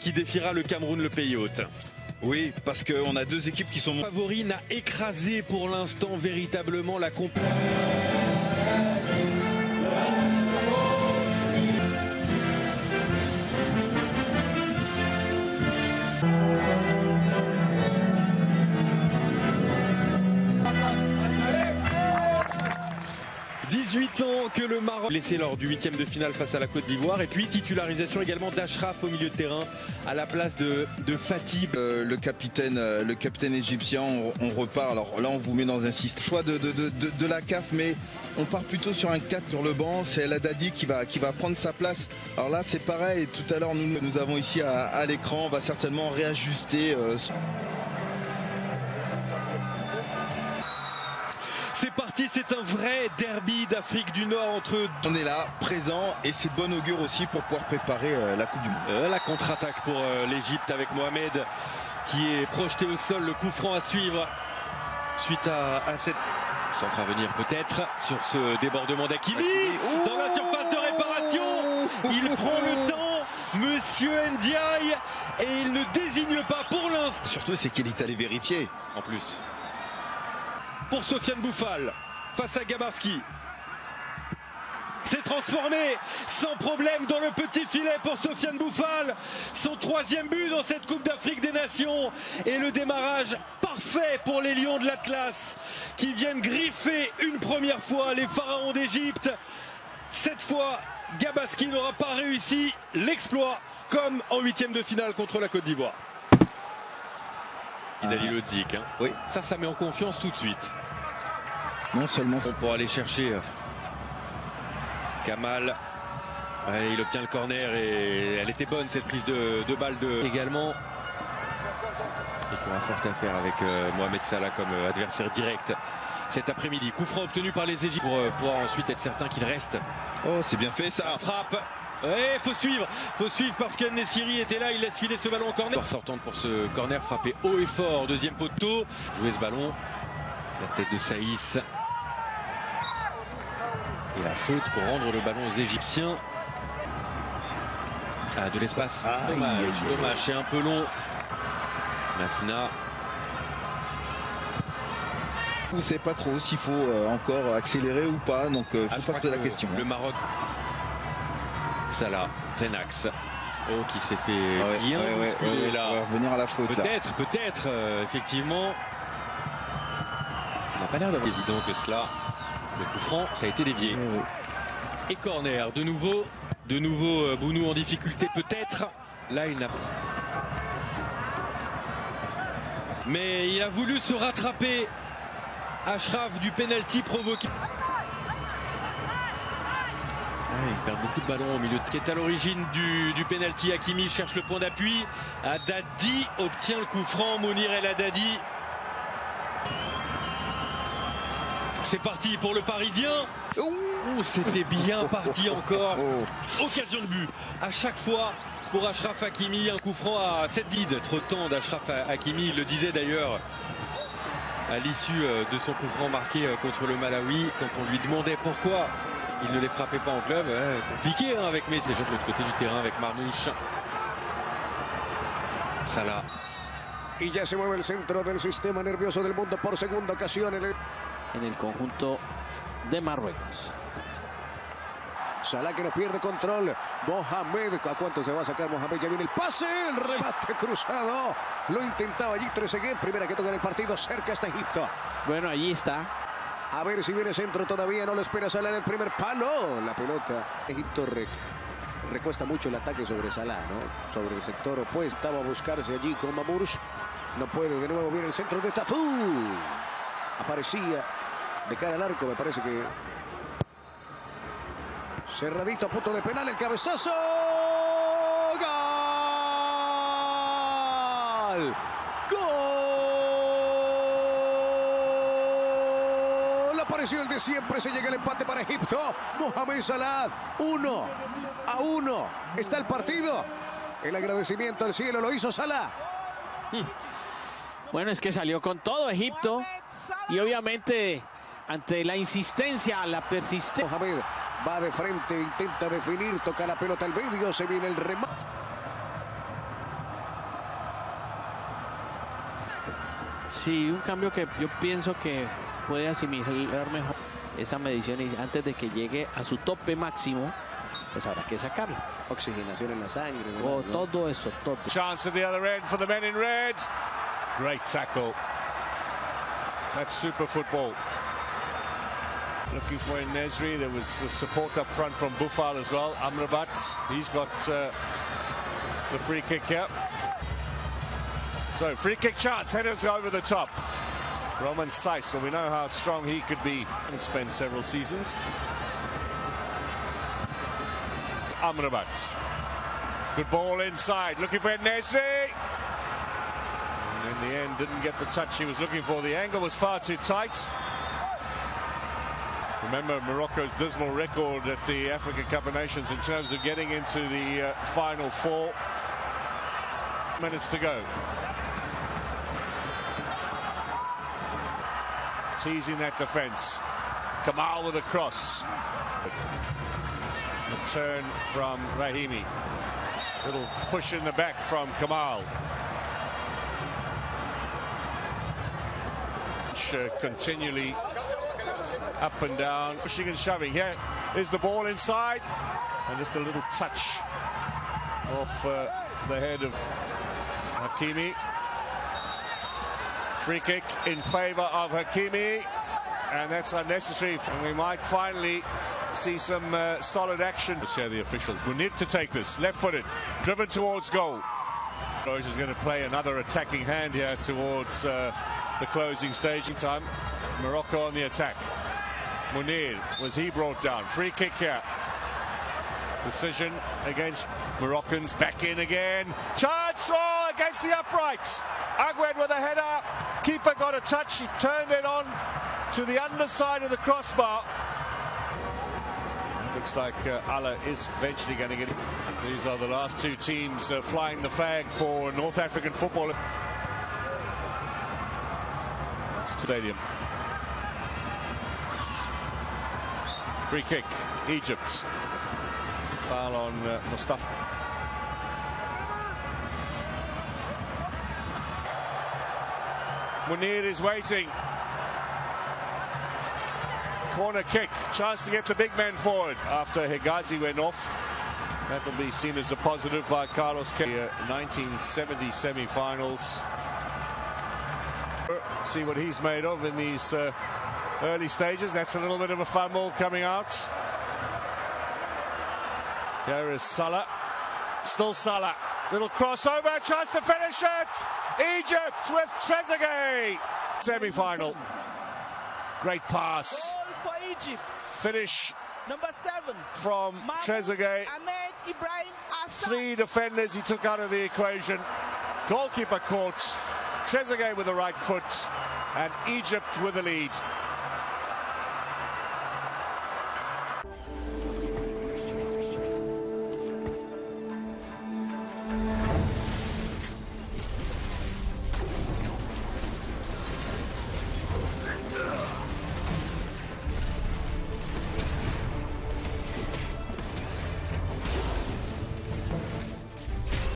qui défiera le Cameroun, le pays hôte. Oui, parce qu'on a deux équipes qui sont... Favori n'a écrasé pour l'instant véritablement la compétition. 18 ans que le Maroc laissé lors du 8e de finale face à la Côte d'Ivoire, et puis titularisation également d'Achraf au milieu de terrain à la place de Fatih. Le capitaine égyptien, on repart. Alors là on vous met dans un système choix de la CAF, mais on part plutôt sur un 4 sur le banc. C'est El Haddadi qui va prendre sa place. Alors là c'est pareil, tout à l'heure nous avons ici à l'écran, on va certainement réajuster. C'est parti, c'est un vrai derby d'Afrique du Nord entre... On est là, présent, et c'est de bon augure aussi pour pouvoir préparer la Coupe du Monde. La contre-attaque pour l'Égypte avec Mohamed qui est projeté au sol, le coup franc à suivre suite à cette... Centre à venir peut-être sur ce débordement d'Hakimi dans la surface de réparation. Il prend le temps, Monsieur Ndiaye, et il ne désigne pas pour l'instant. Surtout c'est qu'il est allé vérifier. En plus. Pour Sofiane Boufal face à Gabarski. C'est transformé sans problème dans le petit filet pour Sofiane Boufal. Son 3e but dans cette Coupe d'Afrique des Nations. Et le démarrage parfait pour les Lions de l'Atlas qui viennent griffer une première fois les pharaons d'Égypte. Cette fois, Gabarski n'aura pas réussi l'exploit comme en 8e de finale contre la Côte d'Ivoire. Idali Lodzik, hein. Oui. Ça met en confiance tout de suite. Non seulement on pourra aller chercher Kamal. Ouais, il obtient le corner et elle était bonne cette prise de balle également. Et qui aura fort à faire avec Mohamed Salah comme adversaire direct cet après-midi. Coup franc obtenu par les Égyptiens pour pouvoir ensuite être certain qu'il reste. Oh, c'est bien fait ça. Frappe. Ouais, faut suivre parce que Nessiri était là, il laisse filer ce ballon au corner. Sortante pour ce corner frappé haut et fort, 2e poteau. Jouer ce ballon, la tête de Saïs. Et la faute pour rendre le ballon aux Égyptiens. Ah, de l'espace. Dommage, c'est un peu long. Massina. On ne sait pas trop s'il faut encore accélérer ou pas, donc faut pas se poser la question. Le Maroc. Salah, plein axe. Oh, qui s'est fait bien bousculer là. On va revenir à la faute. Peut-être, effectivement. Il n'a pas l'air d'avoir évident que cela. Le coup franc, ça a été dévié. Et corner, de nouveau Bounou en difficulté peut-être. Là, il n'a pas. Mais il a voulu se rattraper. Achraf du penalty provoqué. Il perd beaucoup de ballons au milieu, qui est à l'origine du penalty. Hakimi cherche le point d'appui. Haddadi obtient le coup franc. Mounir El Haddadi. C'est parti pour le Parisien. C'était bien parti encore. Occasion de but. À chaque fois pour Achraf Hakimi, un coup franc à cette guide. Trop de temps d'Achraf Hakimi, il le disait d'ailleurs à l'issue de son coup franc marqué contre le Malawi, quand on lui demandait pourquoi il ne les frappait pas en club. Compliqué avec Messi. Déjà de l'autre côté du terrain avec Marmouche. Salah. Y ya se mueve el centro del sistema nervioso del mundo por segunda ocasión en el conjunto de Marruecos. Salah que no pierde control. Mohamed, ¿a cuánto se va a sacar Mohamed? Ya viene el pase, el remate cruzado. Lo intentaba allí Trezeguet. Primera que toca en el partido, cerca está Egipto. Bueno, allí está. A ver si viene centro todavía, no lo espera Salah en el primer palo. La pelota, Egipto recuesta mucho el ataque sobre Salah, ¿no? Sobre el sector opuesto. Estaba a buscarse allí con Mamouche. No puede, de nuevo viene el centro de Tafú. Aparecía de cara al arco, me parece que... Cerradito a punto de penal, el cabezazo. ¡Gol! ¡Gol! Apareció el de siempre, se llega el empate para Egipto. Mohamed Salah, 1-1. Está el partido. El agradecimiento al cielo lo hizo Salah. Bueno, es que salió con todo Egipto y obviamente ante la insistencia, la persistencia. Mohamed va de frente, intenta definir, toca la pelota al medio, se viene el remate. Sí, un cambio que yo pienso que puede asimilar mejor esa medición y antes de que llegue a su tope máximo, pues habrá que sacarlo. Oxigenación en la sangre. O todo eso, todo. Chance at the other end for the men in red. Great tackle. That's super football. Looking for Nesri. There was support up front from Bufal as well. Amrabat, he's got the free kick here. So free kick chance, headers over the top. Roman Saiz, well, we know how strong he could be and spend several seasons. Amrabat. Good ball inside, looking for Nesri. And in the end, didn't get the touch he was looking for. The angle was far too tight. Remember Morocco's dismal record at the Africa Cup of Nations in terms of getting into the final four. Minutes to go. Teasing that defence. Kamal with a cross. The turn from Rahimi. Little push in the back from Kamal. Continually up and down, pushing and shoving. Here is the ball inside, and just a little touch off the head of Hakimi. Free kick in favour of Hakimi, and that's unnecessary. And we might finally see some solid action. Let's hear the officials. We need to take this, left-footed, driven towards goal. Rose is going to play another attacking hand here towards the closing staging time. Morocco on the attack. Munir, was he brought down? Free kick here. Decision against Moroccans. Back in again. Chance against the uprights. Agüed with a header. Keeper got a touch. He turned it on to the underside of the crossbar. Looks like Allah is eventually going to get it. These are the last two teams flying the flag for North African football. Stadium. Free kick, Egypt. Foul on Mustafa. Munir is waiting. Corner kick, chance to get the big man forward after Hegazi went off. That will be seen as a positive by Carlos Queiroz. 1970 semi-finals. See what he's made of in these early stages. That's a little bit of a fumble coming out. Here is Salah. Still Salah. Little crossover, chance to finish it. Egypt with Trezeguet. Semi-final. Great pass. Goal for Egypt. Finish. Number 7 from Trezeguet. Ahmed Ibrahim Assad. 3 defenders he took out of the equation. Goalkeeper caught. Trezeguet with the right foot, and Egypt with the lead.